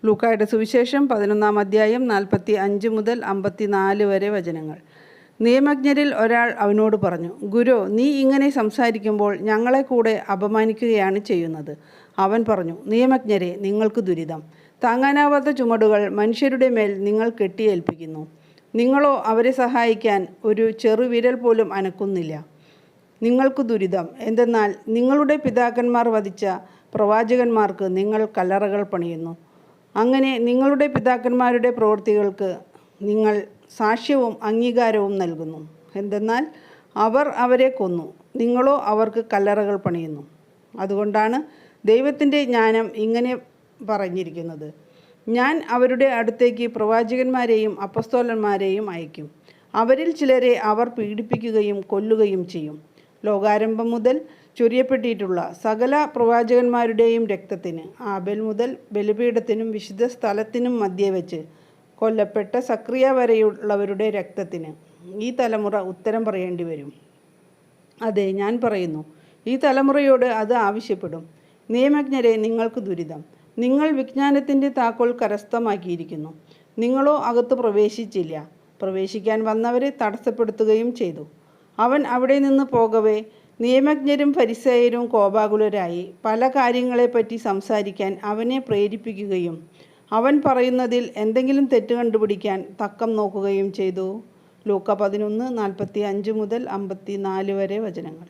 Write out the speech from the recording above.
ലൂക്കായുടെ സുവിശേഷം 11-ാം അധ്യായം 45 മുതൽ 54 വരെ വചനങ്ങൾ. നിയമജ്ഞരിൽ ഒരാൾ അവനോട് പറഞ്ഞു, ഗുരു, നീ ഇങ്ങനെ സംസാരിക്കുമ്പോൾ ഞങ്ങളെ കൂടെ അപമാനിക്കുകയാണ് ചെയ്യുന്നത്. അവൻ പറഞ്ഞു, നിയമജ്ഞരെ, നിങ്ങൾക്ക് ദുരിതം. താങ്ങാനാവാത്ത ചുമടുകൾ മനുഷ്യരുടെ മേൽ നിങ്ങൾ കെട്ടിയേൽപ്പിക്കുന്നു. നിങ്ങളോ അവരെ സഹായിക്കാൻ ഒരു ചെറുവിരൽ പോലും അനക്കുന്നില്ല. നിങ്ങൾക്ക് ദുരിതം. എന്തെന്നാൽ നിങ്ങളുടെ പിതാക്കന്മാർ വധിച്ച പ്രവാചകന്മാർക്ക് നിങ്ങൾ കല്ലറകൾ പണിയുന്നു. അങ്ങനെ നിങ്ങളുടെ പിതാക്കന്മാരുടെ പ്രവൃത്തികൾക്ക് നിങ്ങൾ സാക്ഷ്യവും അംഗീകാരവും നൽകുന്നു. എന്തെന്നാൽ അവർ അവരെ കൊന്നു, നിങ്ങളോ അവർക്ക് കല്ലറകൾ പണിയുന്നു. അതുകൊണ്ടാണ് ദൈവത്തിൻ്റെ ജ്ഞാനം ഇങ്ങനെ പറഞ്ഞിരിക്കുന്നത്, ഞാൻ അവരുടെ അടുത്തേക്ക് പ്രവാചകന്മാരെയും അപ്പസ്തോലന്മാരെയും അയക്കും. അവരിൽ ചിലരെ അവർ പീഡിപ്പിക്കുകയും കൊല്ലുകയും ചെയ്യും. ലോകാരംഭം മുതൽ ചൊരിയപ്പെട്ടിട്ടുള്ള സകല പ്രവാചകന്മാരുടെയും രക്തത്തിന്, ആബേൽ മുതൽ ബലിപീഠത്തിനും വിശുദ്ധ സ്ഥലത്തിനും മധ്യേ വെച്ച് കൊല്ലപ്പെട്ട സക്രിയ വരെയുള്ളവരുടെ രക്തത്തിന് ഈ തലമുറ ഉത്തരം പറയേണ്ടി വരും. അതെ, ഞാൻ പറയുന്നു, ഈ തലമുറയോട് അത് ആവശ്യപ്പെടും. നിയമജ്ഞരെ, നിങ്ങൾക്ക് ദുരിതം. നിങ്ങൾ വിജ്ഞാനത്തിൻ്റെ താക്കോൽ കരസ്ഥമാക്കിയിരിക്കുന്നു. നിങ്ങളോ അകത്ത് പ്രവേശിച്ചില്ല. പ്രവേശിക്കാൻ വന്നവരെ തടസ്സപ്പെടുത്തുകയും ചെയ്തു. അവൻ അവിടെ നിന്ന് പോകവേ നിയമജ്ഞരും ഫരിസേയരും കോപാകുലരായി പല കാര്യങ്ങളെപ്പറ്റി സംസാരിക്കാൻ അവനെ പ്രേരിപ്പിക്കുകയും അവൻ പറയുന്നതിൽ എന്തെങ്കിലും തെറ്റ് കണ്ടുപിടിക്കാൻ തക്കം നോക്കുകയും ചെയ്തു. ലൂക്ക 11:45 മുതൽ 54 വരെ വചനങ്ങൾ.